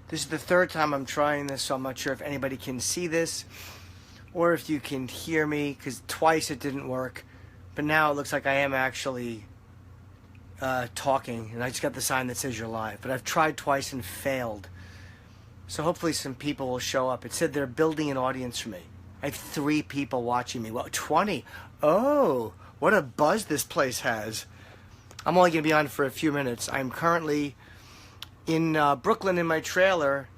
This is the third time I'm trying this, so I'm not sure if anybody can see this or if you can hear me, because twice it didn't work. But now it looks like I am actually talking, and I just got the sign that says you're live. But I've tried twice and failed. So hopefully some people will show up. It said they're building an audience for me. I have 3 people watching me. Well, 20. Oh, what a buzz this place has. I'm only going to be on for a few minutes. I'm currently in Brooklyn in my trailer.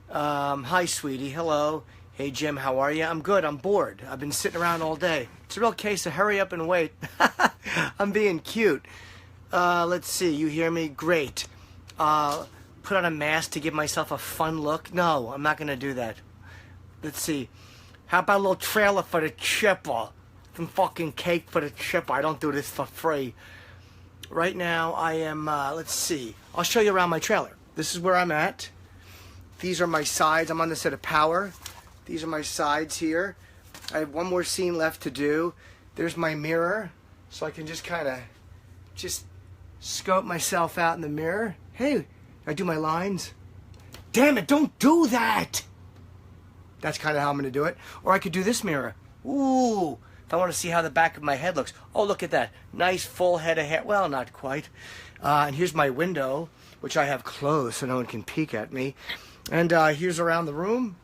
Hi, sweetie. Hello. Hey, Jim. How are you? I'm good. I'm bored. I've been sitting around all day. It's a real case of hurry up and wait. I'm being cute. Let's see. You hear me? Great. Put on a mask to give myself a fun look? No, I'm not going to do that. Let's see. How about a little trailer for the chipper? Some fucking cake for the chipper. I don't do this for free. Right now, I am, let's see. I'll show you around my trailer. This is where I'm at. These are my sides. I'm on the set of Power. These are my sides here. I have one more scene left to do. There's my mirror. So I can just kind of just scope myself out in the mirror. Hey, I do my lines. Damn it, don't do that! That's kind of how I'm going to do it. Or I could do this mirror. Ooh, if I want to see how the back of my head looks. Oh, look at that. Nice full head of hair. Well, not quite. And here's my window, which I have closed so no one can peek at me. And here's around the room.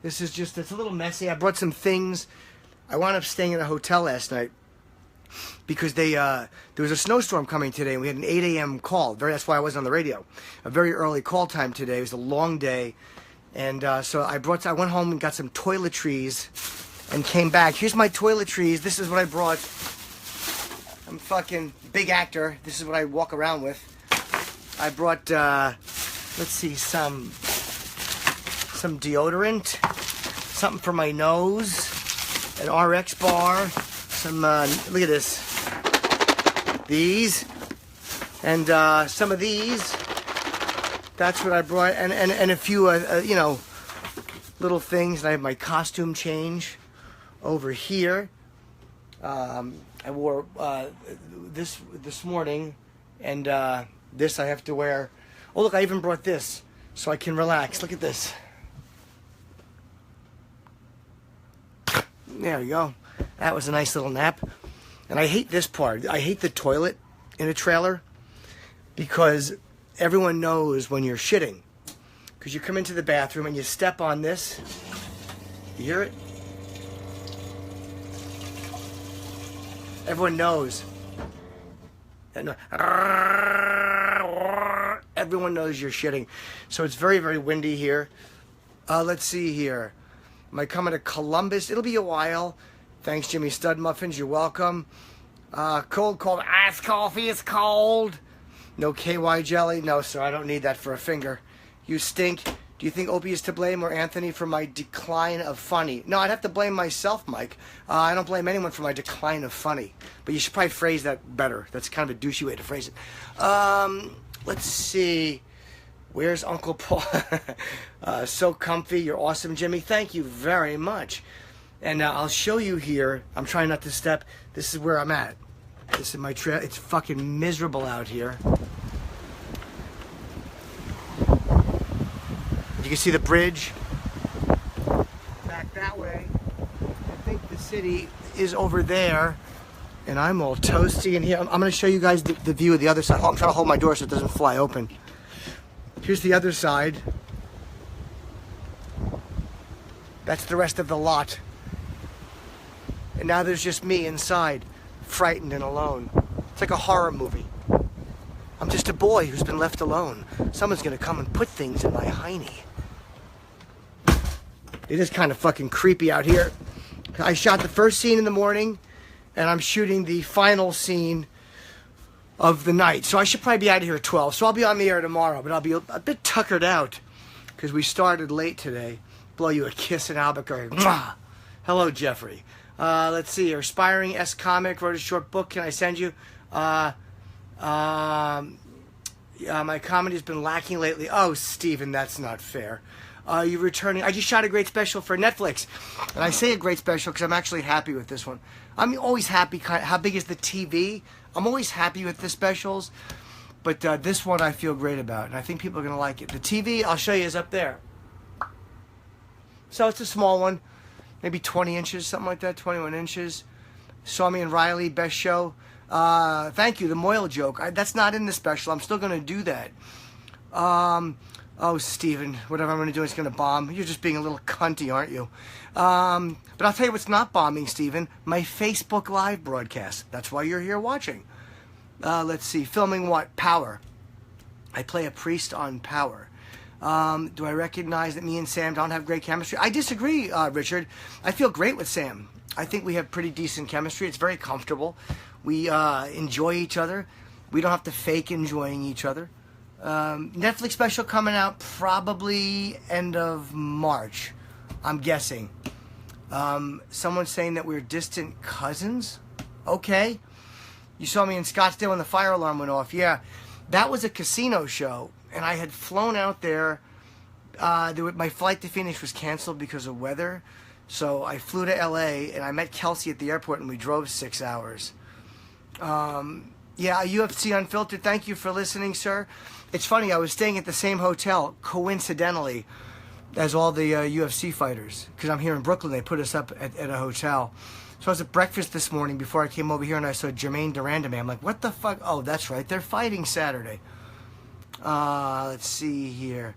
This is just, it's a little messy. I brought some things. I wound up staying in a hotel last night because there was a snowstorm coming today, and we had an 8 a.m. call. That's why I wasn't on the radio. A very early call time today. It was a long day. And so I went home and got some toiletries and came back. Here's my toiletries. This is what I brought. I'm a fucking big actor. This is what I walk around with. I brought, let's see, some deodorant, something for my nose, an RX bar, some, look at this, these, and some of these. That's what I brought, and a few, you know, little things. And I have my costume change over here. I wore this morning, and this I have to wear. Oh, look, I even brought this so I can relax. Look at this. There you go. That was a nice little nap. And I hate this part. I hate the toilet in a trailer because everyone knows when you're shitting. Because you come into the bathroom and you step on this. You hear it? Everyone knows. Everyone knows you're shitting. So it's very, very windy here. Let's see here. Am I coming to Columbus? It'll be a while. Thanks, Jimmy Stud Muffins. You're welcome. Cold iced coffee. It's cold. No KY jelly? No, sir. I don't need that for a finger. You stink. Do you think Opie is to blame or Anthony for my decline of funny? No, I'd have to blame myself, Mike. I don't blame anyone for my decline of funny. But you should probably phrase that better. That's kind of a douchey way to phrase it. Let's see. Where's Uncle Paul? So comfy. You're awesome, Jimmy. Thank you very much. And I'll show you here. I'm trying not to step. This is where I'm at. This is my trail. It's fucking miserable out here. You can see the bridge. Back that way. I think the city is over there. And I'm all toasty in here. I'm going to show you guys the view of the other side. Oh, I'm trying to hold my door so it doesn't fly open. Here's the other side. That's the rest of the lot. And now there's just me inside, frightened and alone. It's like a horror movie. I'm just a boy who's been left alone. Someone's gonna come and put things in my hiney. It is kind of fucking creepy out here. I shot the first scene in the morning, and I'm shooting the final scene of the night. So I should probably be out of here at 12. So I'll be on the air tomorrow, but I'll be a bit tuckered out because we started late today. Blow you a kiss in Albuquerque. Mwah! Hello, Jeffrey. Let's see here. Aspiring S comic, wrote a short book. Can I send you? Yeah, my comedy's been lacking lately. Oh, Steven, that's not fair. You're returning. I just shot a great special for Netflix. And I say a great special because I'm actually happy with this one. I'm always happy. How big is the TV? I'm always happy with the specials But this one I feel great about, and I think people are going to like it. The TV, I'll show you, is up there. So it's a small one, maybe 20 inches, something like that, 21 inches. Saw me and Riley, best show. Thank you, the Moyle joke. That's not in the special. I'm still going to do that. Oh, Steven, whatever I'm going to do is going to bomb. You're just being a little cunty, aren't you? But I'll tell you what's not bombing, Steven. My Facebook Live broadcast. That's why you're here watching. Let's see. Filming what? Power. I play a priest on Power. Do I recognize that me and Sam don't have great chemistry? I disagree, Richard. I feel great with Sam. I think we have pretty decent chemistry. It's very comfortable. We enjoy each other. We don't have to fake enjoying each other. Netflix special coming out probably end of March, I'm guessing. Someone's saying that we're distant cousins. Okay. You saw me in Scottsdale when the fire alarm went off. Yeah, that was a casino show, and I had flown out there. My flight to Phoenix was canceled because of weather, so I flew to LA, and I met Kelsey at the airport, and we drove 6 hours. Yeah, UFC Unfiltered, thank you for listening, sir. It's funny, I was staying at the same hotel, coincidentally, as all the UFC fighters, because I'm here in Brooklyn. They put us up at a hotel. So I was at breakfast this morning before I came over here, and I saw Jermaine Durandame. I'm like, what the fuck? Oh, that's right, they're fighting Saturday. Let's see here.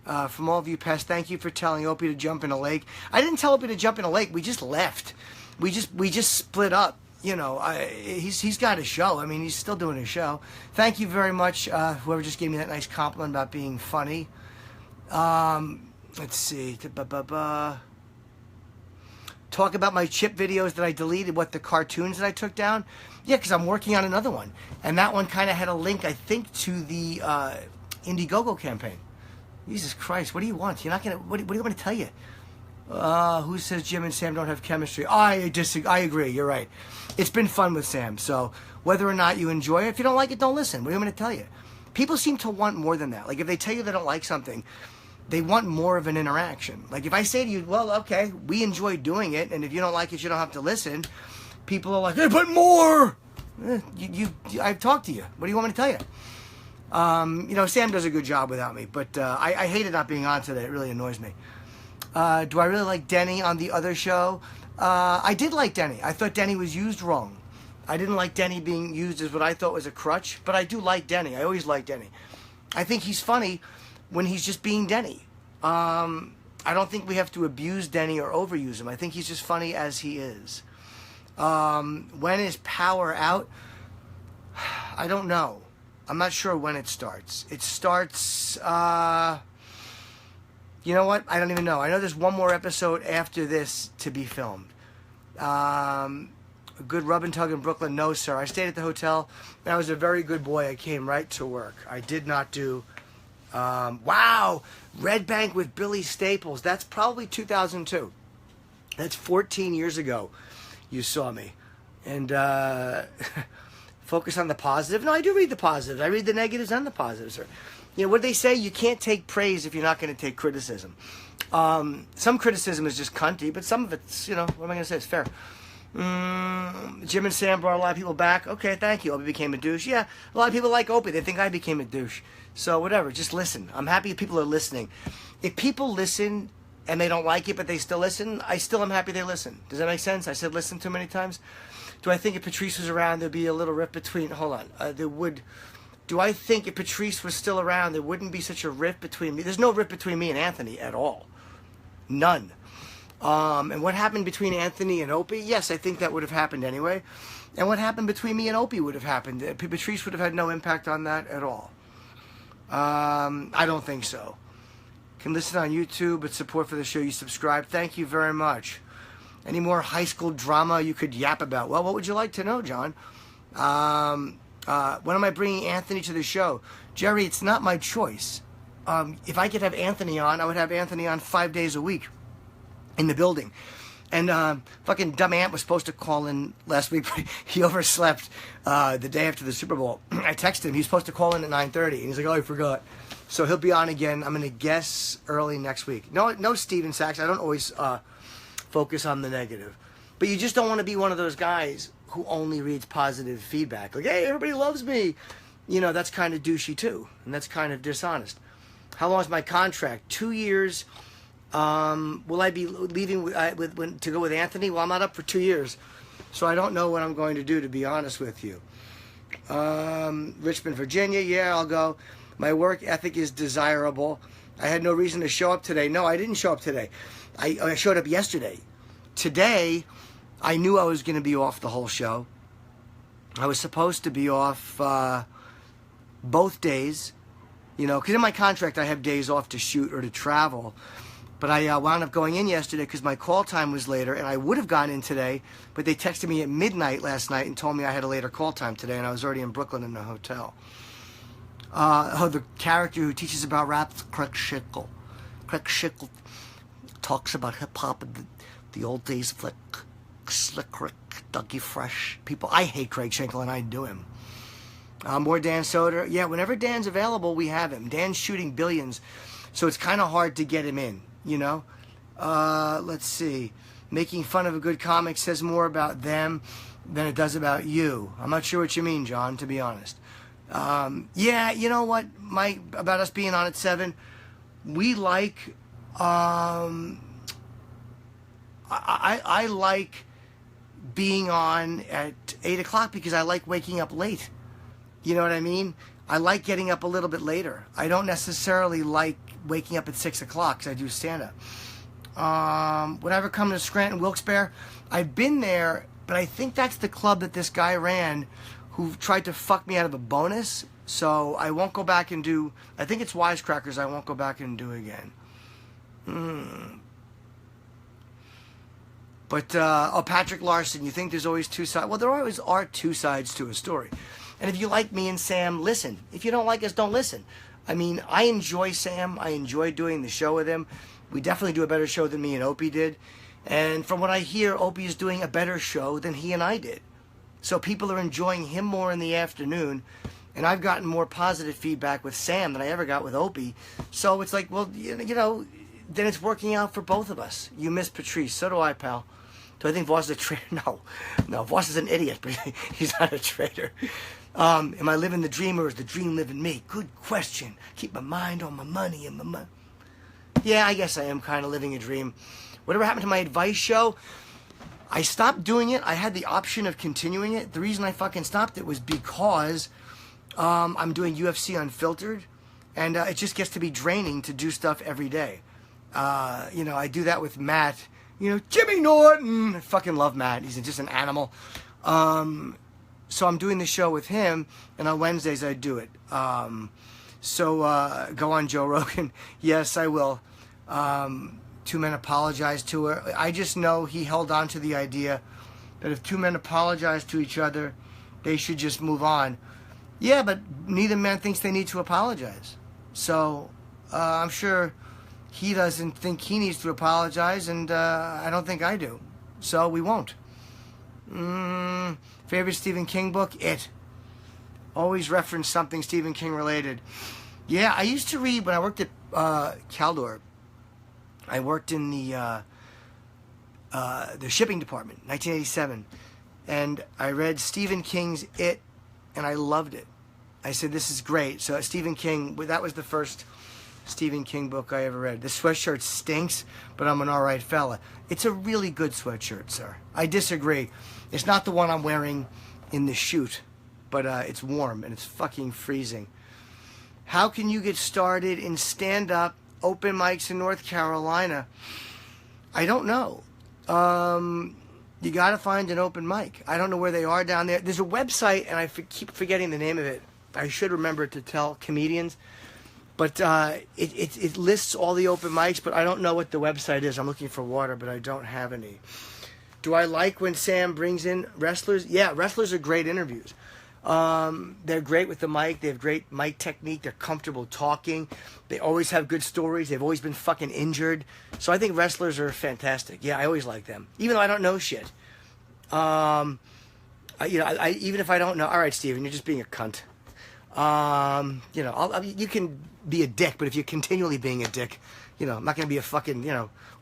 From all of you past, thank you for telling Opie to jump in a lake. I didn't tell Opie to jump in a lake. We just left. We just split up. You know, he's got a show. I mean, he's still doing his show. Thank you very much, whoever just gave me that nice compliment about being funny. Let's see. Talk about my chip videos that I deleted, the cartoons that I took down. Yeah, because I'm working on another one. And that one kind of had a link, I think, to the Indiegogo campaign. Jesus Christ, what do you want? You're not going to... What do you want me to tell you? Who says Jim and Sam don't have chemistry? I agree. You're right. It's been fun with Sam. So whether or not you enjoy it, if you don't like it, don't listen. What do you want me to tell you? People seem to want more than that. Like if they tell you they don't like something, they want more of an interaction. Like if I say to you, well, okay, we enjoy doing it, and if you don't like it, you don't have to listen. People are like, hey, but more. I've talked to you. What do you want me to tell you? You know, Sam does a good job without me, but I hated not being on today. It really annoys me. Do I really like Denny on the other show? I did like Denny. I thought Denny was used wrong. I didn't like Denny being used as what I thought was a crutch, but I do like Denny. I always like Denny. I think he's funny when he's just being Denny. I don't think we have to abuse Denny or overuse him. I think he's just funny as he is. When is Power out? I don't know. I'm not sure when it starts. It starts... You know what? I don't even know. I know there's one more episode after this to be filmed. A good rub and tug in Brooklyn? No, sir. I stayed at the hotel, and I was a very good boy. I came right to work. I did not do... wow! Red Bank with Billy Staples. That's probably 2002. That's 14 years ago you saw me. And focus on the positive. No, I do read the positives. I read the negatives and the positives, sir. You know, what they say, you can't take praise if you're not going to take criticism. Some criticism is just cunty, but some of it's, you know, what am I going to say? It's fair. Jim and Sam brought a lot of people back. Okay, thank you. Opie became a douche. Yeah, a lot of people like Opie. They think I became a douche. So whatever, just listen. I'm happy people are listening. If people listen and they don't like it, but they still listen, I still am happy they listen. Does that make sense? I said listen too many times. Do I think if Patrice was around, there'd be a little rift between... Hold on. There would... Do I think if Patrice was still around, there wouldn't be such a rift between me? There's no rift between me and Anthony at all. None. And what happened between Anthony and Opie? Yes, I think that would have happened anyway. And what happened between me and Opie would have happened. Patrice would have had no impact on that at all. I don't think so. Can listen on YouTube, but support for the show. You subscribe. Thank you very much. Any more high school drama you could yap about? Well, what would you like to know, John? When am I bringing Anthony to the show? Jerry, it's not my choice. If I could have Anthony on, I would have Anthony on 5 days a week in the building. And fucking dumb Ant was supposed to call in last week, but he overslept the day after the Super Bowl. I texted him. He was supposed to call in at 9:30, and he's like, oh, I forgot. So he'll be on again. I'm going to guess early next week. No Steven Sachs. I don't always focus on the negative. But you just don't want to be one of those guys who only reads positive feedback. Like, hey, everybody loves me. that's kind of douchey too, and that's kind of dishonest. How long is my contract? 2 years. Will I be leaving to go with Anthony? Well, I'm not up for 2 years, so I don't know what I'm going to do, to be honest with you. Richmond, Virginia. Yeah, I'll go. My work ethic is desirable. I had no reason to show up today. No, I didn't show up today. I showed up yesterday. Today, I knew I was going to be off the whole show. I was supposed to be off both days, because in my contract I have days off to shoot or to travel. But I wound up going in yesterday because my call time was later, and I would have gone in today, but they texted me at midnight last night and told me I had a later call time today, and I was already in Brooklyn in the hotel. The character who teaches about rap, Craig Schickle. Craig Schickle talks about hip-hop and the old days of Slick Rick, Dougie Fresh. People, I hate Craig Schickle, and I do him. More Dan Soder. Yeah, whenever Dan's available, we have him. Dan's shooting billions, so it's kind of hard to get him in. Let's see. Making fun of a good comic says more about them than it does about you. I'm not sure what you mean, John, to be honest. Yeah, you know what, about us being on at 7, we like, I like being on at 8 o'clock because I like waking up late. You know what I mean? I like getting up a little bit later. I don't necessarily like waking up at 6 o'clock because I do stand-up. Whenever come to Scranton, Wilkes-Barre, I've been there, but I think that's the club that this guy ran who tried to fuck me out of a bonus. So I won't go back and do, I think it's Wisecrackers I won't go back and do again. But, Patrick Larson, you think there's always two sides? Well, there always are two sides to a story. And if you like me and Sam, listen. If you don't like us, don't listen. I mean, I enjoy Sam. I enjoy doing the show with him. We definitely do a better show than me and Opie did. And from what I hear, Opie is doing a better show than he and I did. So people are enjoying him more in the afternoon. And I've gotten more positive feedback with Sam than I ever got with Opie. So it's like, well, then it's working out for both of us. You miss Patrice. So do I, pal. Do I think Voss is a traitor? No, Voss is an idiot, but he's not a traitor. Am I living the dream or is the dream living me? Good question. Keep my mind on my money and my money. Yeah, I guess I am kind of living a dream. Whatever happened to my advice show, I stopped doing it. I had the option of continuing it. The reason I fucking stopped it was because I'm doing UFC Unfiltered, and it just gets to be draining to do stuff every day. I do that with Matt. Jimmy Norton. I fucking love Matt. He's just an animal. So I'm doing the show with him, and on Wednesdays I do it. So go on Joe Rogan. Yes, I will. Two men apologize to her. I just know he held on to the idea that if two men apologize to each other, they should just move on. Yeah, but neither man thinks they need to apologize. So I'm sure he doesn't think he needs to apologize, and I don't think I do. So we won't. Favorite Stephen King book? It. Always reference something Stephen King related. Yeah, I used to read when I worked at Caldor. I worked in the shipping department, 1987, and I read Stephen King's It, and I loved it. I said, this is great. So Stephen King, that was the first Stephen King book I ever read. The sweatshirt stinks, but I'm an alright fella. It's a really good sweatshirt, sir. I disagree. It's not the one I'm wearing in the shoot, but it's warm and it's fucking freezing. How can you get started in stand-up open mics in North Carolina? I don't know. You got to find an open mic. I don't know where they are down there. There's a website, and I keep forgetting the name of it. I should remember to tell comedians. But it lists all the open mics, but I don't know what the website is. I'm looking for water, but I don't have any. Do I like when Sam brings in wrestlers? Yeah, wrestlers are great interviews. They're great with the mic. They have great mic technique. They're comfortable talking. They always have good stories. They've always been fucking injured. So I think wrestlers are fantastic. Yeah, I always like them, even though I don't know shit. Even if I don't know. All right, Steven, you're just being a cunt. You can be a dick, but if you're continually being a dick, I'm not going to be a fucking,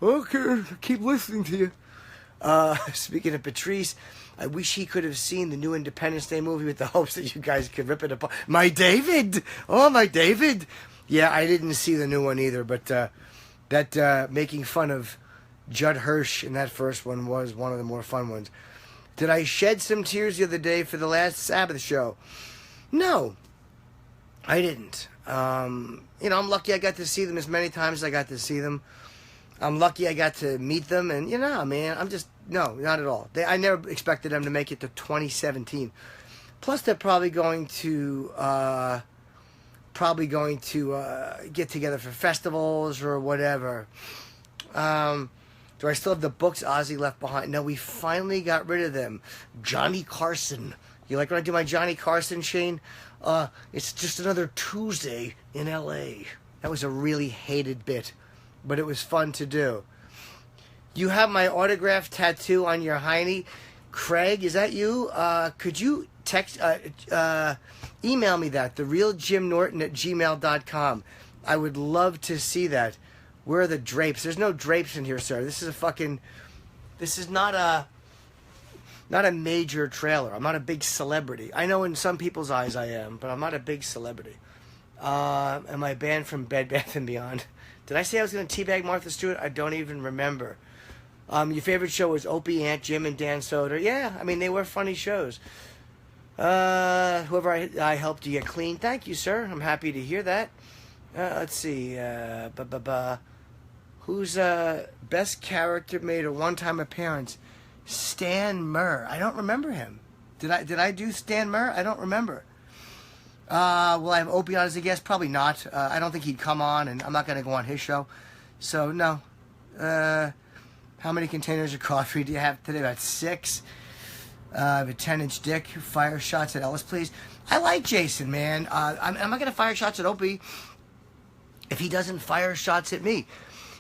okay, keep listening to you. Speaking of Patrice, I wish he could have seen the new Independence Day movie with the hopes that you guys could rip it apart. My David! Oh, my David! Yeah, I didn't see the new one either, but that making fun of Judd Hirsch in that first one was one of the more fun ones. Did I shed some tears the other day for the last Sabbath show? No, I didn't. I'm lucky I got to see them as many times as I got to see them. I'm lucky I got to meet them, and man, no, not at all. I never expected them to make it to 2017. Plus, they're probably going to get together for festivals or whatever. Do I still have the books Ozzy left behind? No, we finally got rid of them. Johnny Carson. You like when I do my Johnny Carson, Shane? It's just another Tuesday in L.A. That was a really hated bit, but it was fun to do. You have my autograph tattoo on your hiney. Craig, is that you? Could you email me that, therealjimnorton@gmail.com. I would love to see that. Where are the drapes? There's no drapes in here, sir. This is not a major trailer. I'm not a big celebrity. I know in some people's eyes I am, but I'm not a big celebrity. Am I banned from Bed Bath & Beyond? Did I say I was going to teabag Martha Stewart? I don't even remember. Your favorite show was Opie, Aunt Jim, and Dan Soder. Yeah, I mean, they were funny shows. Whoever I helped you get clean. Thank you, sir. I'm happy to hear that. Let's see. Whose best character made a one-time appearance? Stan Murr. I don't remember him. Did I do Stan Murr? I don't remember. Will I have Opie on as a guest? Probably not. I don't think he'd come on, and I'm not going to go on his show. So, no. How many containers of coffee do you have today? About 6. I have a 10-inch dick. Fire shots at Ellis, please. I like Jason, man. I'm not going to fire shots at Opie if he doesn't fire shots at me.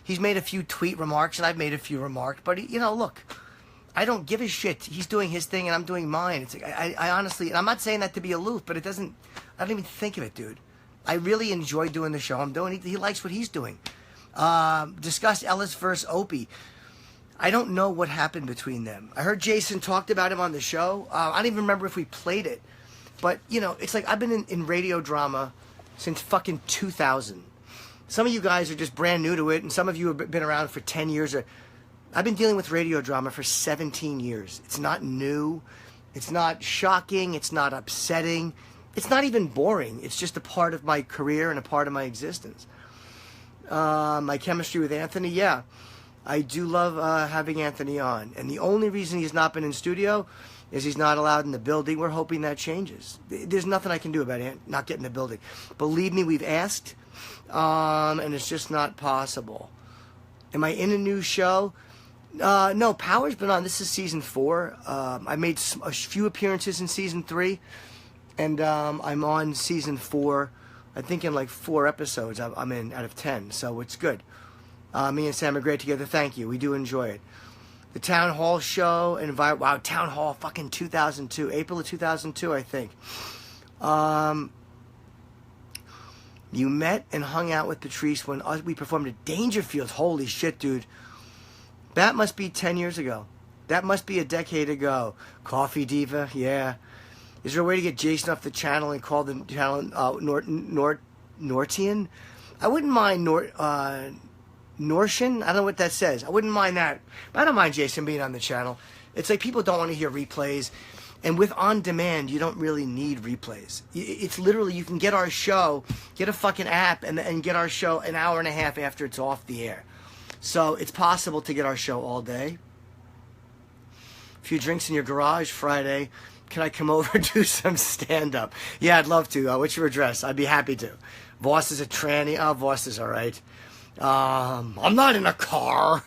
He's made a few tweet remarks, and I've made a few remarks. But, look, I don't give a shit. He's doing his thing, and I'm doing mine. It's like, I honestly, and I'm not saying that to be aloof, but I don't even think of it, dude. I really enjoy doing the show I'm doing. He likes what he's doing. Discuss Ellis versus Opie. I don't know what happened between them. I heard Jason talked about him on the show. I don't even remember if we played it. But, it's like I've been in radio drama since fucking 2000. Some of you guys are just brand new to it, and some of you have been around for 10 years. I've been dealing with radio drama for 17 years. It's not new. It's not shocking. It's not upsetting. It's not even boring. It's just a part of my career and a part of my existence. My chemistry with Anthony, yeah. I do love having Anthony on. And the only reason he's not been in studio is he's not allowed in the building. We're hoping that changes. There's nothing I can do about not getting in the building. Believe me, we've asked, and it's just not possible. Am I in a new show? No, Power's been on. This is season 4. I made a few appearances in season 3, and I'm on season 4. I think in like 4 episodes I'm in out of 10, so it's good. Me and Sam are great together. Thank you. We do enjoy it. The Town Hall show and wow, Town Hall, fucking 2002, April of 2002, I think. You met and hung out with Patrice when we performed at Dangerfield. Holy shit, dude. That must be 10 years ago. That must be a decade ago. Coffee Diva, yeah. Is there a way to get Jason off the channel and call the channel Nortian? I wouldn't mind Nortian? I don't know what that says. I wouldn't mind that. But I don't mind Jason being on the channel. It's like people don't want to hear replays. And with On Demand, you don't really need replays. It's literally, you can get our show, get a fucking app, and get our show an hour and a half after it's off the air. So it's possible to get our show all day. A few drinks in your garage Friday. Can I come over and do some stand-up? Yeah, I'd love to. What's your address? I'd be happy to. Voss is a tranny. Oh, Voss is all right. I'm not in a car.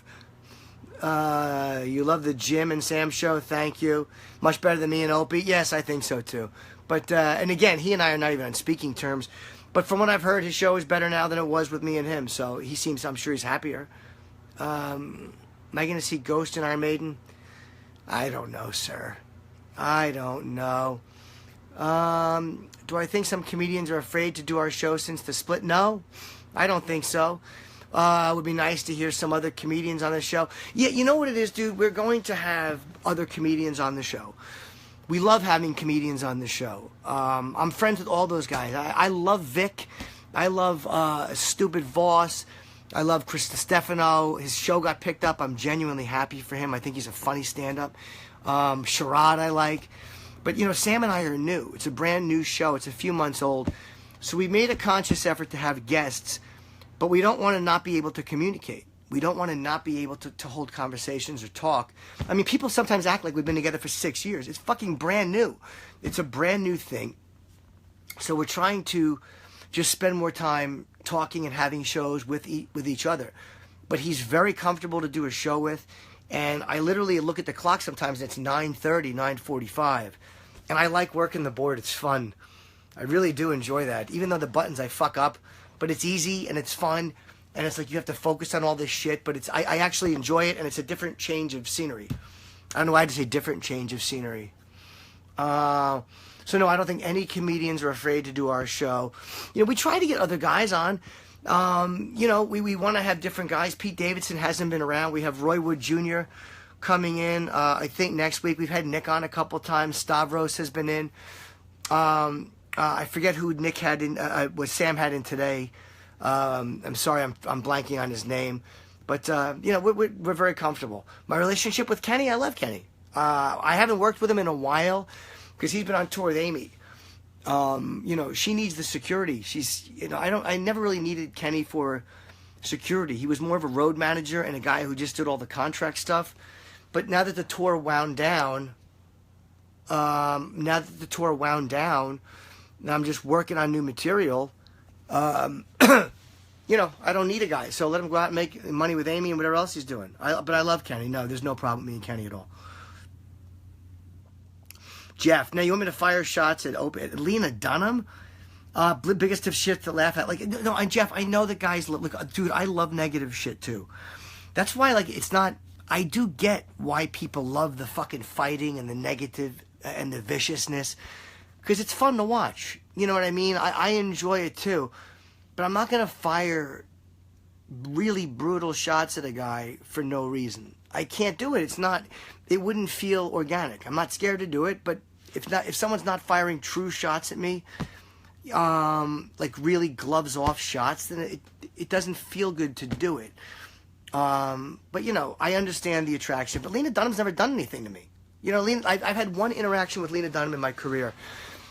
You love the Jim and Sam show. Thank you. Much better than me and Opie. Yes, I think so too. But and again, he and I are not even on speaking terms. But from what I've heard, his show is better now than it was with me and him. So he seems, I'm sure he's happier. Am I going to see Ghost in Iron Maiden? I don't know, sir. I don't know. Do I think some comedians are afraid to do our show since the split? No, I don't think so. It would be nice to hear some other comedians on the show. Yeah, you know what it is, dude? We're going to have other comedians on the show. We love having comedians on the show. I'm friends with all those guys. I love Vic. I love Stupid Voss. I love Chris Stefano. His show got picked up. I'm genuinely happy for him. I think he's a funny stand-up. Sherrod I like. But, you know, Sam and I are new. It's a brand new show. It's a few months old. So we made a conscious effort to have guests, but we don't want to not be able to communicate. We don't want to not be able to hold conversations or talk. I mean, people sometimes act like we've been together for 6 years. It's fucking brand new. It's a brand new thing. So we're trying to just spend more time talking and having shows with each other. But he's very comfortable to do a show with. And I literally look at the clock sometimes and it's 9:30, 9:45. And I like working the board. It's fun. I really do enjoy that. Even though the buttons I fuck up, but it's easy and it's fun. And it's like you have to focus on all this shit, but I actually enjoy it, and it's a different change of scenery. I don't know why I had to say different change of scenery. So no, I don't think any comedians are afraid to do our show. You know, we try to get other guys on. You know, we want to have different guys. Pete Davidson hasn't been around. We have Roy Wood Jr. coming in, I think next week. We've had Nick on a couple times. Stavros has been in. I forget who Nick had in, what Sam had in today. I'm sorry, I'm blanking on his name. But, you know, we're very comfortable. My relationship with Kenny, I love Kenny. I haven't worked with him in a while because he's been on tour with Amy. You know, she needs the security. She's, you know, I never really needed Kenny for security. He was more of a road manager and a guy who just did all the contract stuff. But now that the tour wound down, now I'm just working on new material. You know, I don't need a guy, so let him go out and make money with Amy and whatever else he's doing. But I love Kenny. No, there's no problem with me and Kenny at all. Jeff, now you want me to fire shots at Lena Dunham? Biggest of shit to laugh at. Like, no, Jeff, I know that guys look, dude, I love negative shit too. That's why, like, it's not, I do get why people love the fucking fighting and the negative and the viciousness, because it's fun to watch. You know what I mean? I enjoy it too. But I'm not going to fire really brutal shots at a guy for no reason. I can't do it. It wouldn't feel organic. I'm not scared to do it, but if someone's not firing true shots at me, like really gloves off shots, then it doesn't feel good to do it. But you know, I understand the attraction, but Lena Dunham's never done anything to me. You know, I've had one interaction with Lena Dunham in my career.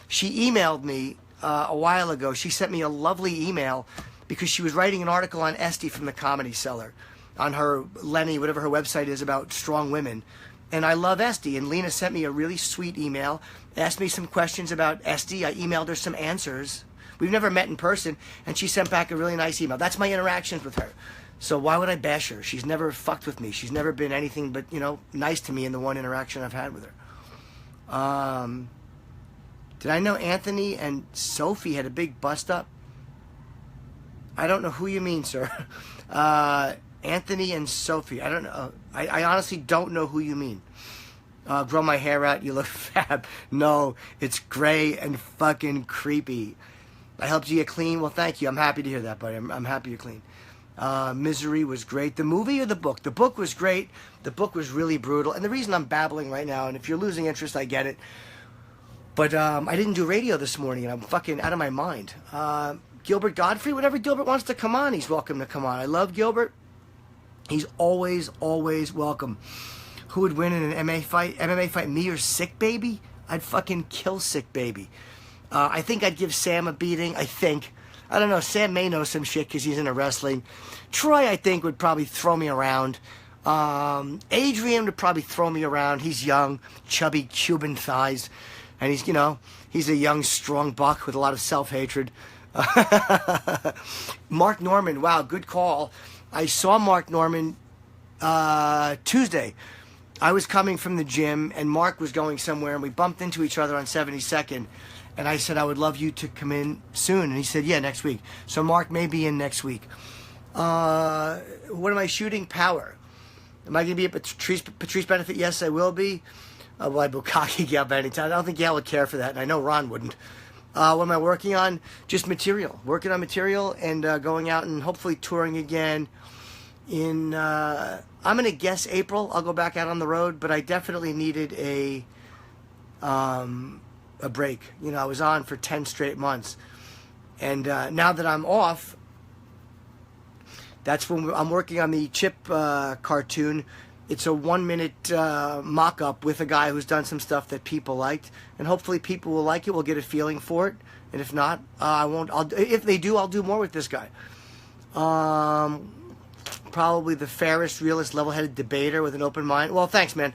She emailed me a while ago. She sent me a lovely email because she was writing an article on Esty from the Comedy Cellar on her Lenny, whatever her website is, about strong women. And I love Esty. And Lena sent me a really sweet email, asked me some questions about Esty. I emailed her some answers. We've never met in person, and she sent back a really nice email. That's my interactions with her. So why would I bash her? She's never fucked with me. She's never been anything but, you know, nice to me in the one interaction I've had with her. Did I know Anthony and Sophie had a big bust-up? I don't know who you mean, sir. Anthony and Sophie. I don't know. I honestly don't know who you mean. Grow my hair out. You look fab. No, it's gray and fucking creepy. I helped you get clean. Well, thank you. I'm happy to hear that, buddy. I'm happy you're clean. Misery was great. The movie or the book? The book was great. The book was really brutal. And the reason I'm babbling right now, and if you're losing interest, I get it. But I didn't do radio this morning, and I'm fucking out of my mind. Gilbert Godfrey, whenever Gilbert wants to come on, he's welcome to come on. I love Gilbert. He's always, always welcome. Who would win in an MMA fight, me or Sick Baby? I'd fucking kill Sick Baby. I think I'd give Sam a beating. I don't know. Sam may know some shit because he's into wrestling. Troy, I think, would probably throw me around. Adrian would probably throw me around. He's young, chubby, Cuban thighs. And he's, you know, he's a young, strong buck with a lot of self-hatred. Mark Norman, wow, good call. I saw Mark Norman Tuesday. I was coming from the gym, and Mark was going somewhere, and we bumped into each other on 72nd. And I said, I would love you to come in soon. And he said, yeah, next week. So Mark may be in next week. What am I shooting? Power. Am I going to be at Patrice Benefit? Yes, I will be. Will I bukkake Gail by any time? I don't think Gail would care for that, and I know Ron wouldn't. What am I working on? Just material. Working on material and going out and hopefully touring again in, I'm going to guess April. I'll go back out on the road, but I definitely needed a break. You know, I was on for 10 straight months. And now that I'm off, that's when I'm working on the Chip cartoon. It's a 1-minute mock-up with a guy who's done some stuff that people liked, and hopefully people will like it. We'll get a feeling for it, and if not, I won't. If they do, I'll do more with this guy. Probably the fairest, realist, level-headed debater with an open mind. Well, thanks, man.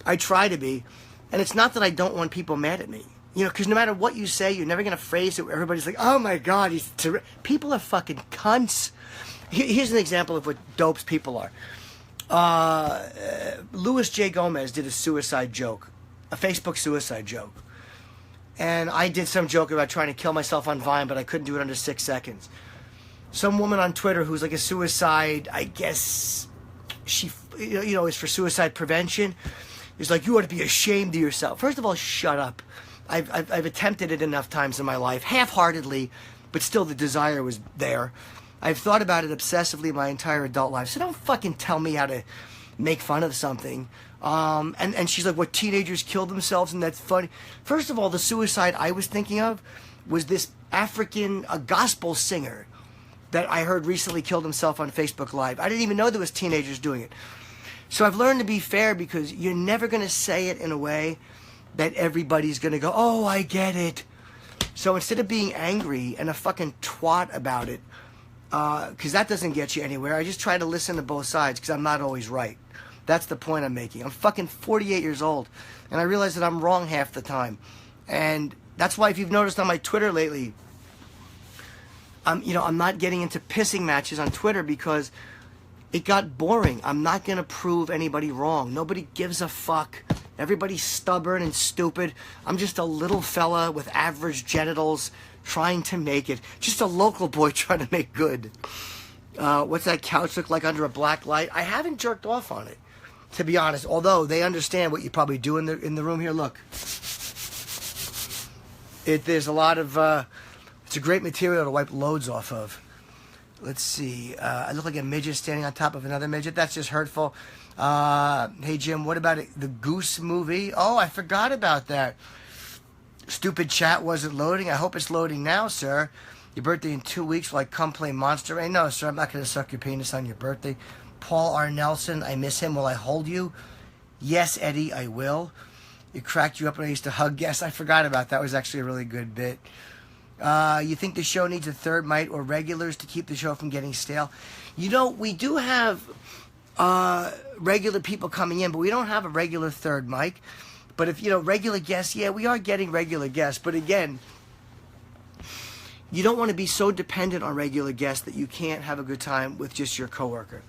I try to be, and it's not that I don't want people mad at me. You know, because no matter what you say, you're never going to phrase it where everybody's like, oh my God, he's terrific. People are fucking cunts. Here's an example of what dopes people are. Louis J. Gomez did a suicide joke, a Facebook suicide joke. And I did some joke about trying to kill myself on Vine, but I couldn't do it under 6 seconds. Some woman on Twitter who's like a suicide, I guess she, you know, is for suicide prevention, is like, you ought to be ashamed of yourself. First of all, shut up. I've attempted it enough times in my life, half-heartedly, but still the desire was there. I've thought about it obsessively my entire adult life, so don't fucking tell me how to make fun of something. And she's like, what, teenagers kill themselves and that's funny? First of all, the suicide I was thinking of was this African gospel singer that I heard recently killed himself on Facebook Live. I didn't even know there was teenagers doing it. So I've learned to be fair because you're never going to say it in a way that everybody's going to go, oh, I get it. So instead of being angry and a fucking twat about it, because that doesn't get you anywhere, I just try to listen to both sides because I'm not always right. That's the point I'm making. I'm fucking 48 years old, and I realize that I'm wrong half the time. And that's why if you've noticed on my Twitter lately, I'm not getting into pissing matches on Twitter because it got boring. I'm not going to prove anybody wrong. Nobody gives a fuck. Everybody's stubborn and stupid. I'm just a little fella with average genitals trying to make it. Just a local boy trying to make good. What's that couch look like under a black light? I haven't jerked off on it, to be honest. Although they understand what you probably do in the room here. Look, there's a lot of. It's a great material to wipe loads off of. Let's see. I look like a midget standing on top of another midget. That's just hurtful. Hey Jim, what about the Goose movie? Oh, I forgot about that. Stupid chat wasn't loading. I hope it's loading now, sir. Your birthday in 2 weeks. Will I come play Monster Ray? No, sir. I'm not going to suck your penis on your birthday. Paul R. Nelson. I miss him. Will I hold you? Yes, Eddie, I will. It cracked you up when I used to hug guests. I forgot about that. It was actually a really good bit. You think the show needs a third mic or regulars to keep the show from getting stale? You know, we do have regular people coming in, but we don't have a regular third mic. But if, regular guests, yeah, we are getting regular guests. But again, you don't want to be so dependent on regular guests that you can't have a good time with just your coworker.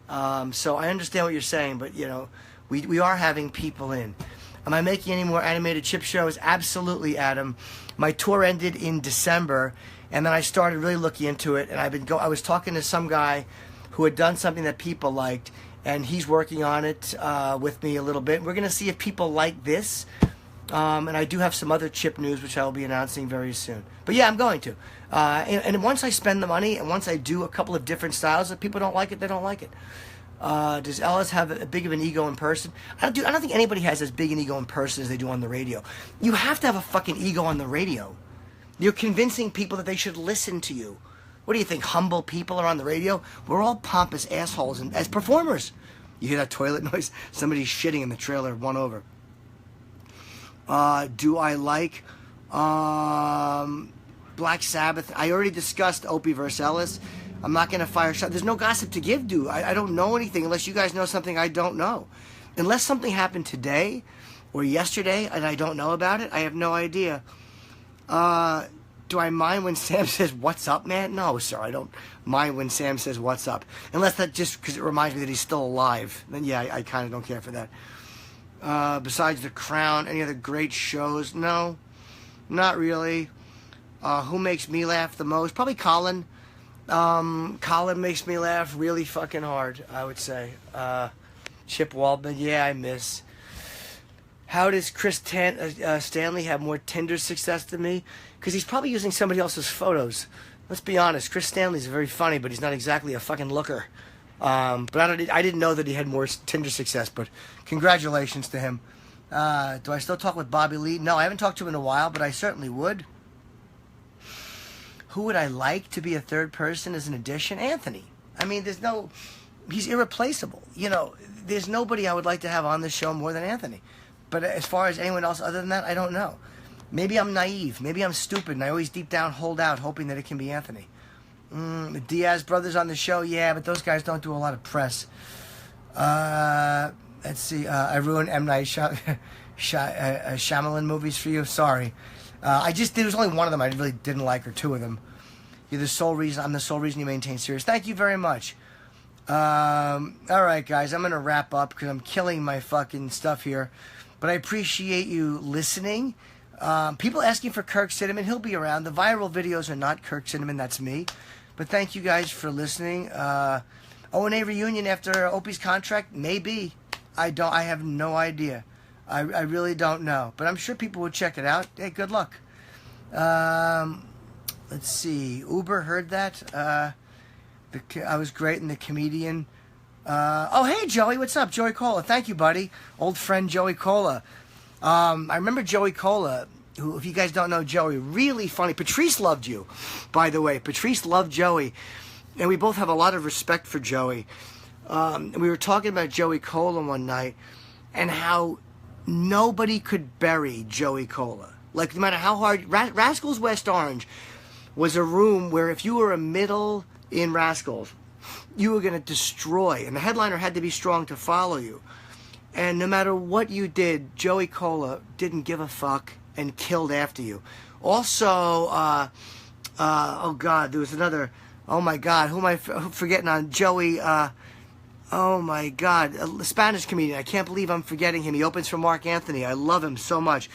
So I understand what you're saying, but, we are having people in. Am I making any more animated chip shows? Absolutely, Adam. My tour ended in December, and then I started really looking into it, and I was talking to some guy who had done something that people liked, and he's working on it with me a little bit. We're going to see if people like this, and I do have some other chip news, which I will be announcing very soon. But yeah, I'm going to. And once I spend the money, and once I do a couple of different styles, if people don't like it, they don't like it. Does Ellis have a big of an ego in person? I don't think anybody has as big an ego in person as they do on the radio. You have to have a fucking ego on the radio. You're convincing people that they should listen to you. What do you think, humble people are on the radio? We're all pompous assholes as performers. You hear that toilet noise? Somebody's shitting in the trailer, one over. Do I like Black Sabbath? I already discussed Opie versus Ellis. I'm not going to fire shot. There's no gossip to give, dude. I don't know anything unless you guys know something I don't know. Unless something happened today or yesterday and I don't know about it, I have no idea. Do I mind when Sam says, what's up, man? No, sir, I don't mind when Sam says, what's up. Unless that just because it reminds me that he's still alive. Then, yeah, I kind of don't care for that. Besides The Crown, any other great shows? No, not really. Who makes me laugh the most? Probably Colin. Colin makes me laugh really fucking hard, I would say. Chip Waldman, yeah, I miss. How does Stanley have more Tinder success than me? Because he's probably using somebody else's photos. Let's be honest. Chris Stanley's very funny, but he's not exactly a fucking looker. But I didn't know that he had more Tinder success. But congratulations to him. Do I still talk with Bobby Lee? No, I haven't talked to him in a while, but I certainly would. Who would I like to be a third person as an addition? Anthony. I mean, he's irreplaceable. You know, there's nobody I would like to have on this show more than Anthony. But as far as anyone else other than that, I don't know. Maybe I'm naive. Maybe I'm stupid, and I always deep down hold out, hoping that it can be Anthony. The Diaz brothers on the show, yeah, but those guys don't do a lot of press. Let's see. I ruined M. Night Shyamalan movies for you. Sorry. There was only one of them I really didn't like, or two of them. I'm the sole reason you maintain serious. Thank you very much. All right, guys, I'm going to wrap up because I'm killing my fucking stuff here. But I appreciate you listening. People asking for Kirk Cinnamon. He'll be around. The viral videos are not Kirk Cinnamon. That's me. But thank you guys for listening. O&A reunion after Opie's contract? Maybe. I have no idea. I really don't know. But I'm sure people would check it out. Hey, good luck. Let's see. Uber heard that. I was great in the comedian. Oh, hey, Joey. What's up? Joey Cola. Thank you, buddy. Old friend Joey Cola. I remember Joey Cola, who, if you guys don't know Joey, really funny. Patrice loved you, by the way. Patrice loved Joey. And we both have a lot of respect for Joey. We were talking about Joey Cola one night and how nobody could bury Joey Cola. Like, no matter how hard... Rascals West Orange was a room where if you were a middle in Rascals, you were going to destroy. And the headliner had to be strong to follow you. And no matter what you did, Joey Cola didn't give a fuck and killed after you. Also, oh God, there was another... Oh my God, who am I forgetting on? Joey, oh my God, a Spanish comedian. I can't believe I'm forgetting him. He opens for Mark Anthony. I love him so much.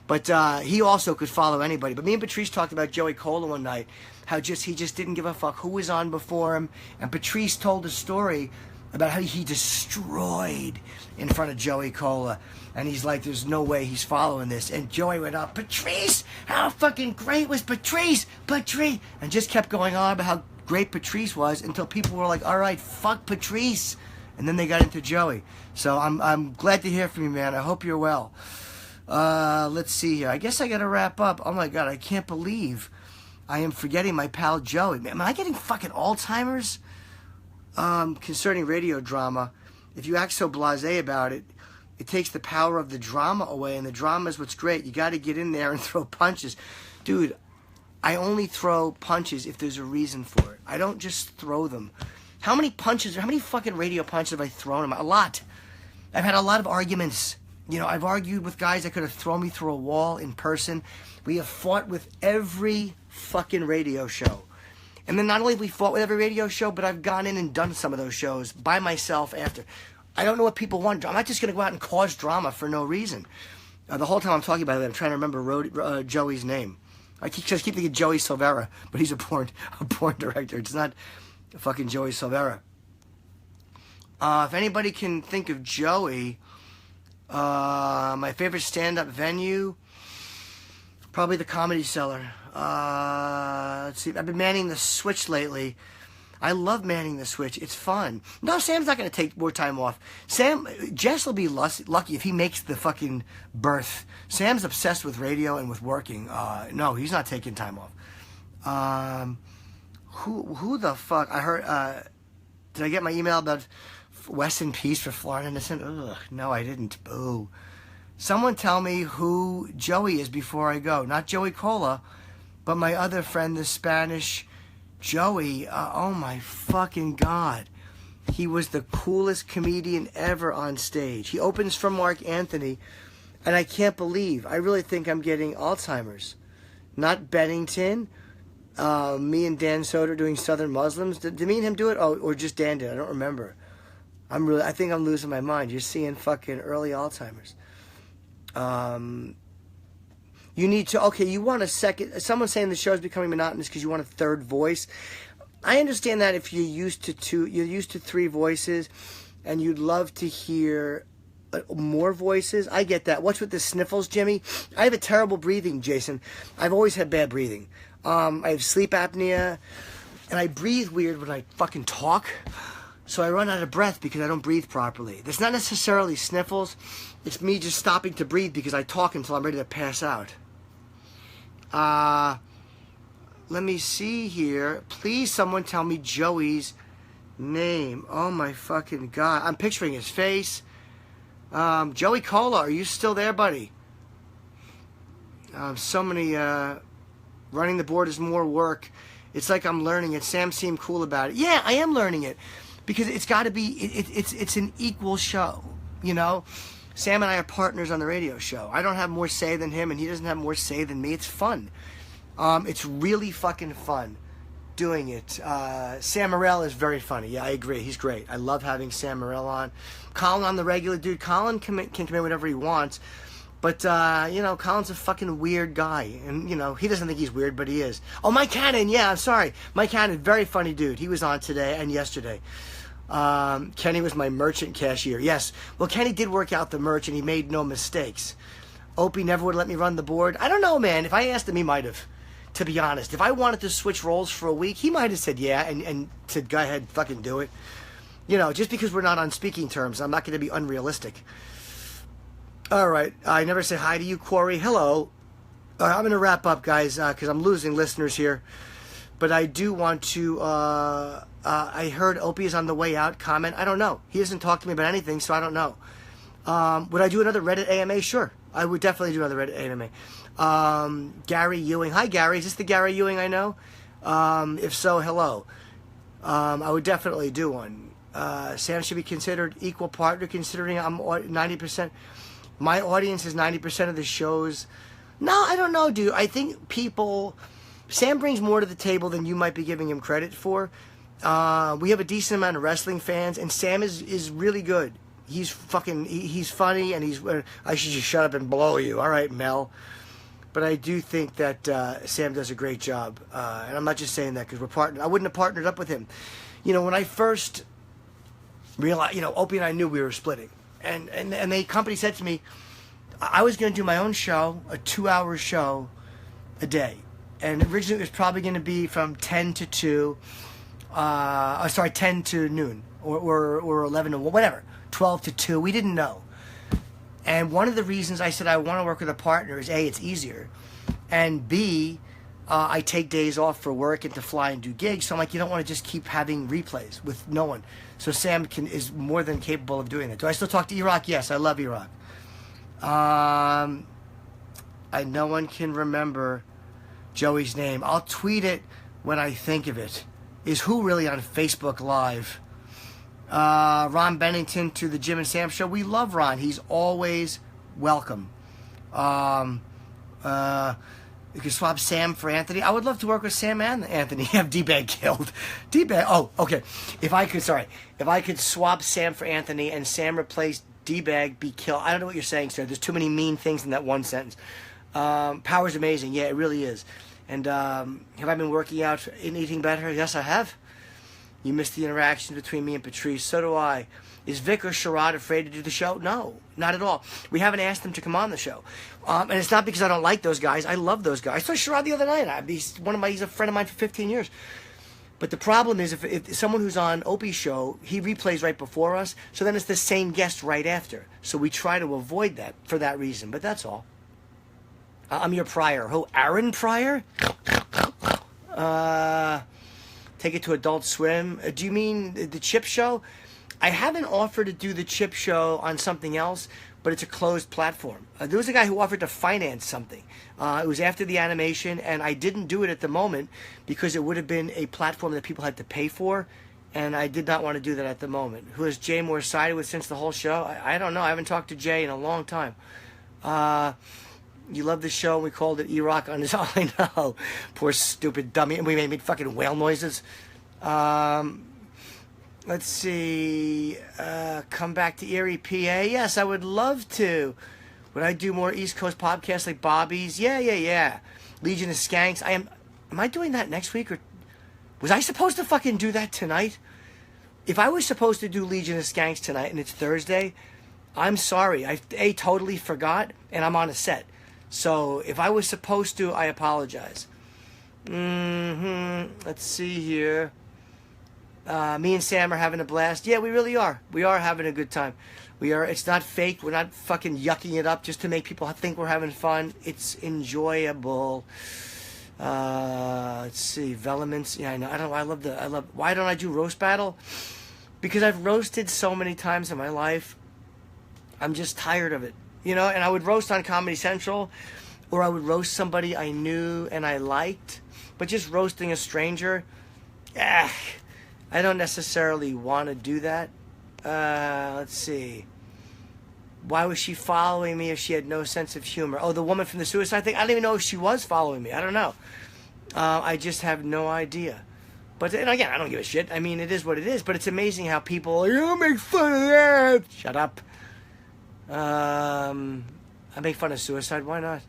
But he also could follow anybody. But me and Patrice talked about Joey Cola one night, how he just didn't give a fuck who was on before him. And Patrice told a story about how he destroyed in front of Joey Cola. And he's like, there's no way he's following this. And Joey went up, Patrice, how fucking great was Patrice? Patrice. And just kept going on about how great Patrice was until people were like, all right, fuck Patrice. And then they got into Joey. So I'm glad to hear from you, man. I hope you're well. Let's see here. I guess I got to wrap up. Oh my God, I can't believe I am forgetting my pal Joey. Man, am I getting fucking Alzheimer's? Concerning radio drama, if you act so blasé about it, it takes the power of the drama away, and the drama is what's great. You got to get in there and throw punches. Dude, I only throw punches if there's a reason for it. I don't just throw them. How many fucking radio punches have I thrown? A lot. I've had a lot of arguments. You know, I've argued with guys that could have thrown me through a wall in person. We have fought with every fucking radio show. And then not only have we fought with every radio show, but I've gone in and done some of those shows by myself after. I don't know what people want. I'm not just going to go out and cause drama for no reason. The whole time I'm talking about it, I'm trying to remember Joey's name. I just keep thinking Joey Silvera, but he's a porn director. It's not fucking Joey Silvera. If anybody can think of Joey, my favorite stand-up venue, probably the Comedy Cellar. Let's see. I've been manning the switch lately. I love manning the switch. It's fun. No, Sam's not going to take more time off. Jess will be lucky if he makes the fucking berth. Sam's obsessed with radio and with working. No, he's not taking time off. Who the fuck? I heard, did I get my email about West in Peace for Florida Innocent? Ugh, no, I didn't. Boo. Someone tell me who Joey is before I go. Not Joey Cola, but my other friend, the Spanish Joey. Oh my fucking God. He was the coolest comedian ever on stage. He opens for Mark Anthony, and I can't believe, I really think I'm getting Alzheimer's. Not Bennington. Me and Dan Soder doing Southern Muslims. Did me and him do it? Oh, or just Dan did. I don't remember. I think I'm losing my mind. You're seeing fucking early Alzheimer's. You need to, okay, you want a second, someone's saying the show's becoming monotonous because you want a third voice. I understand that if you're used to three voices and you'd love to hear more voices. I get that. What's with the sniffles, Jimmy? I have a terrible breathing, Jason. I've always had bad breathing. I have sleep apnea, and I breathe weird when I fucking talk. So I run out of breath because I don't breathe properly. It's not necessarily sniffles. It's me just stopping to breathe because I talk until I'm ready to pass out. Let me see here. Please, someone tell me Joey's name. Oh my fucking God. I'm picturing his face. Joey Cola, are you still there, buddy? So many, running the board is more work. It's like I'm learning it. Sam seemed cool about it. Yeah, I am learning it. Because it's got to be, it's an equal show, you know? Sam and I are partners on the radio show. I don't have more say than him, and he doesn't have more say than me. It's fun. It's really fucking fun doing it. Sam Morrell is very funny. Yeah, I agree. He's great. I love having Sam Morrell on. Colin on the regular, dude. Colin can come in whenever he wants. But, you know, Colin's a fucking weird guy. And, you know, he doesn't think he's weird, but he is. Oh, Mike Cannon. Yeah, I'm sorry. Mike Cannon, very funny dude. He was on today and yesterday. Kenny was my merchant cashier. Yes. Well, Kenny did work out the merch, and he made no mistakes. Opie never would let me run the board. I don't know, man. If I asked him, he might have. To be honest. If I wanted to switch roles for a week, he might have said yeah and said, go ahead, fucking do it. You know, just because we're not on speaking terms, I'm not going to be unrealistic. All right. I never say hi to you, Corey. Hello. I'm going to wrap up, guys, because I'm losing listeners here. But I do want to... I heard Opie is on the way out comment. I don't know. He hasn't talked to me about anything, so I don't know. Would I do another Reddit AMA? Sure. I would definitely do another Reddit AMA. Gary Ewing. Hi, Gary. Is this the Gary Ewing I know? If so, hello. I would definitely do one. Sam should be considered equal partner, considering I'm 90%. My audience is 90% of the shows. No, I don't know, dude. I think people... Sam brings more to the table than you might be giving him credit for. We have a decent amount of wrestling fans, and Sam is really good. He's funny, and I should just shut up and blow you. All right, Mel. But I do think that Sam does a great job. And I'm not just saying that because we're partnered. I wouldn't have partnered up with him. You know, when I first realized, you know, Opie and I knew we were splitting. And the company said to me, I was going to do my own show, a 2-hour show a day. And originally it was probably going to be from 10 to 2. 10 to noon. Or 11 to whatever. 12 to 2. We didn't know. And one of the reasons I said I want to work with a partner is A, it's easier. And B, I take days off for work and to fly and do gigs. So I'm like, you don't want to just keep having replays with no one. So Sam is more than capable of doing that. Do I still talk to E-Rock? Yes, I love E-Rock. No one can remember Joey's name. I'll tweet it when I think of it. Is who really on Facebook Live? Ron Bennington to the Jim and Sam show. We love Ron. He's always welcome. You can swap Sam for Anthony. I would love to work with Sam and Anthony. Have D-Bag killed. D-Bag. Oh, okay. If I could swap Sam for Anthony and Sam replace D-Bag, be killed. I don't know what you're saying, sir. There's too many mean things in that one sentence. Power's amazing. Yeah, it really is. And have I been working out and eating better? Yes, I have. You missed the interaction between me and Patrice. So do I. Is Vic or Sherrod afraid to do the show? No, not at all. We haven't asked them to come on the show. And it's not because I don't like those guys. I love those guys. I saw Sherrod the other night. He's a friend of mine for 15 years. But the problem is if someone who's on Opie's show, he replays right before us, so then it's the same guest right after. So we try to avoid that for that reason. But that's all. I'm your Pryor. Who? Aaron Pryor? Take it to Adult Swim. Do you mean the Chip Show? I haven't offered to do the Chip Show on something else, but it's a closed platform. There was a guy who offered to finance something. It was after the animation, and I didn't do it at the moment because it would have been a platform that people had to pay for, and I did not want to do that at the moment. Who has Jay more sided with since the whole show? I don't know. I haven't talked to Jay in a long time. You love the show, and we called it E-Rock on his... Oh, I know. Poor stupid dummy. And we made fucking whale noises. Let's see. Come back to Erie, PA. Yes, I would love to. Would I do more East Coast podcasts like Bobby's? Yeah. Legion of Skanks. Am I doing that next week? Or was I supposed to fucking do that tonight? If I was supposed to do Legion of Skanks tonight and it's Thursday, I'm sorry. I totally forgot, and I'm on a set. So if I was supposed to, I apologize. Let's see here. Me and Sam are having a blast. Yeah, we really are. We are having a good time. We are. It's not fake. We're not fucking yucking it up just to make people think we're having fun. It's enjoyable. Let's see. Velements. Yeah, I know. I love. Why don't I do roast battle? Because I've roasted so many times in my life. I'm just tired of it. And I would roast on Comedy Central, or I would roast somebody I knew and I liked. But just roasting a stranger, I don't necessarily want to do that. Let's see. Why was she following me if she had no sense of humor? Oh, the woman from the suicide thing? I don't even know if she was following me. I don't know. I just have no idea. But and again, I don't give a shit. I mean, it is what it is. But it's amazing how people, make fun of that. Shut up. I make fun of suicide. Why not?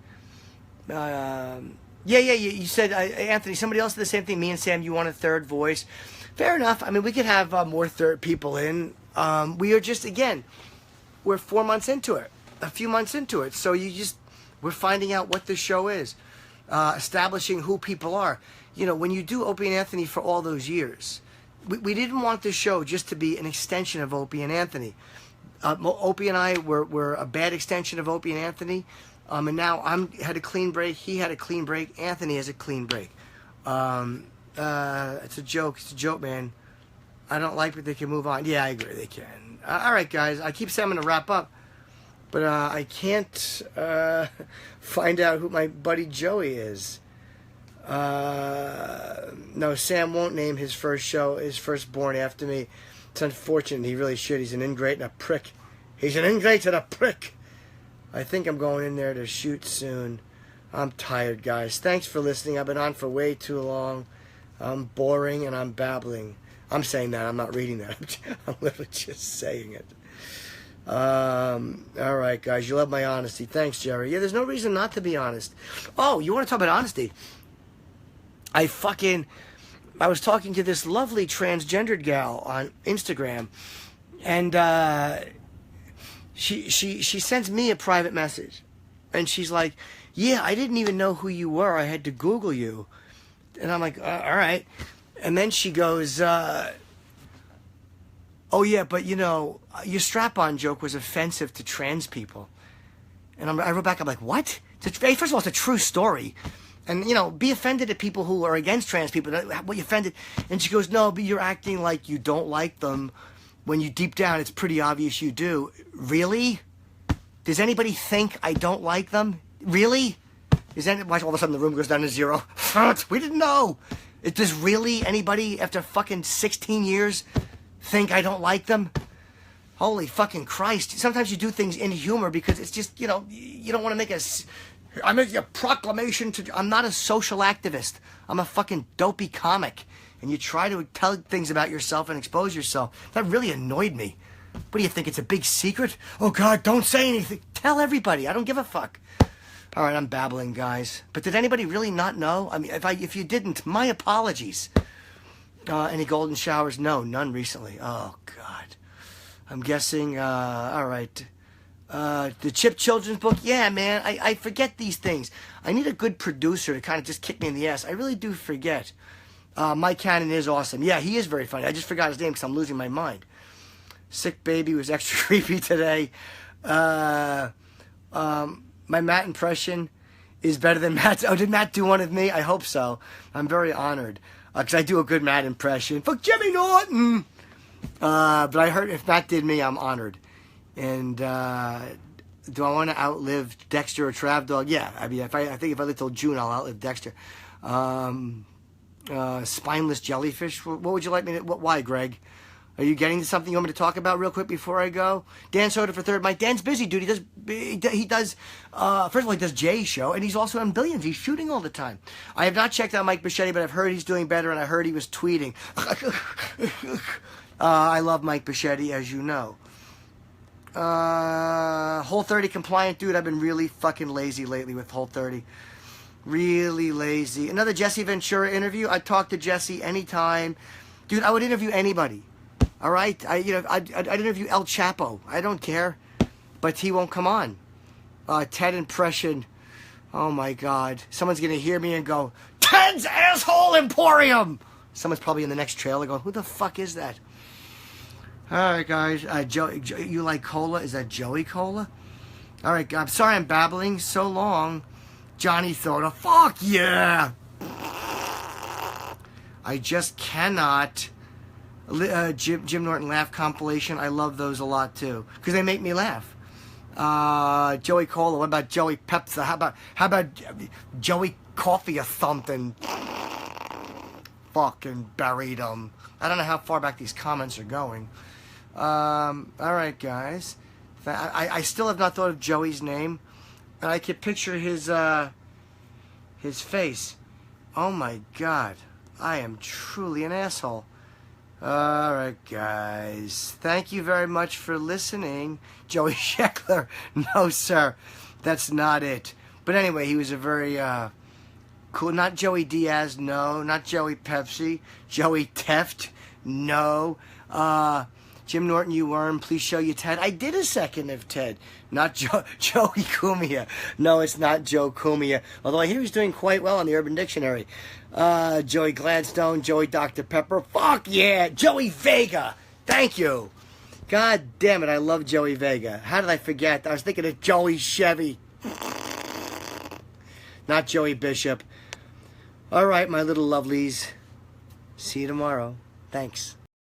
Yeah. You said, Anthony, somebody else did the same thing. Me and Sam, you want a third voice. Fair enough. I mean, we could have more third people in. We are just, again, we're 4 months into it. A few months into it. So we're finding out what the show is. Establishing who people are. When you do Opie and Anthony for all those years, we didn't want this show just to be an extension of Opie and Anthony. Opie and I were a bad extension of Opie and Anthony. And now I had a clean break. He had a clean break. Anthony has a clean break. It's a joke. It's a joke, man. I don't like it. They can move on. Yeah, I agree. They can. All right, guys. I keep saying I'm going to wrap up. But I can't find out who my buddy Joey is. No, Sam won't name his firstborn after me. It's unfortunate. He really should. He's an ingrate and a prick. He's an ingrate and a prick. I think I'm going in there to shoot soon. I'm tired, guys. Thanks for listening. I've been on for way too long. I'm boring and I'm babbling. I'm saying that. I'm not reading that. I'm literally just saying it. All right, guys. You love my honesty. Thanks, Jerry. Yeah, there's no reason not to be honest. Oh, you want to talk about honesty? I was talking to this lovely transgendered gal on Instagram, and she sends me a private message, and she's like, "Yeah, I didn't even know who you were. I had to Google you," and I'm like, "All right," and then she goes, "Oh yeah, but your strap-on joke was offensive to trans people," and I wrote back, I'm like, "What?" First of all, it's a true story. And, be offended at people who are against trans people. What you offended? And she goes, "No, but you're acting like you don't like them when you deep down, it's pretty obvious you do." Really? Does anybody think I don't like them? Really? Watch, all of a sudden the room goes down to 0. We didn't know. Does really anybody after fucking 16 years think I don't like them? Holy fucking Christ. Sometimes you do things in humor because it's just, you don't want to make I make a proclamation I'm not a social activist. I'm a fucking dopey comic. And you try to tell things about yourself and expose yourself. That really annoyed me. What do you think? It's a big secret? Oh, God, don't say anything. Tell everybody. I don't give a fuck. All right, I'm babbling, guys. But did anybody really not know? I mean, if you didn't, my apologies. Any golden showers? No, none recently. Oh, God. I'm guessing, all right. The Chip Children's book, yeah, man, I forget these things. I need a good producer to kind of just kick me in the ass. I really do forget. Mike Cannon is awesome. Yeah, he is very funny. I just forgot his name because I'm losing my mind. Sick Baby was extra creepy today. My Matt impression is better than Matt's. Oh, did Matt do one of me? I hope so. I'm very honored because I do a good Matt impression. Fuck Jimmy Norton! But I heard if Matt did me, I'm honored. And do I want to outlive Dexter or Trav Dog? Yeah, I mean, I think if I live till June, I'll outlive Dexter. Spineless jellyfish. What would you like me to? Why, Greg? Are you getting to something you want me to talk about real quick before I go? Dan Soda for third. Mike, Dan's busy, dude. He does. First of all, he does Jay's show, and he's also on Billions. He's shooting all the time. I have not checked out Mike Bichetti, but I've heard he's doing better, and I heard he was tweeting. I love Mike Bichetti, as you know. Whole30 compliant, dude. I've been really fucking lazy lately with Whole30. Really lazy. Another Jesse Ventura interview. I'd talk to Jesse anytime. Dude, I would interview anybody. All right? I'd interview El Chapo. I don't care. but he won't come on. Ted impression. Oh my God. Someone's going to hear me and go, Ted's Asshole Emporium! Someone's probably in the next trailer going, who the fuck is that? All right, guys. You like cola? Is that Joey Cola? All right, I'm sorry I'm babbling so long. Johnny Thota, fuck yeah! I just cannot. Jim Norton laugh compilation. I love those a lot too because they make me laugh. Joey Cola. What about Joey Pepsi? How about Joey Coffee or something? Fucking buried them. I don't know how far back these comments are going. All right, guys. I still have not thought of Joey's name, and I can picture his face. Oh my God, I am truly an asshole. All right, guys. Thank you very much for listening. Joey Sheckler. No, sir. That's not it. But anyway, he was a very cool. Not Joey Diaz. No. Not Joey Pepsi. Joey Teft. No. Jim Norton, you worm. Please show you Ted. I did a second of Ted. Not Joey Cumia. No, it's not Joe Cumia. Although I hear he's doing quite well on the Urban Dictionary. Joey Gladstone, Joey Dr. Pepper. Fuck yeah! Joey Vega! Thank you! God damn it, I love Joey Vega. How did I forget? I was thinking of Joey Chevy. Not Joey Bishop. Alright, my little lovelies. See you tomorrow. Thanks.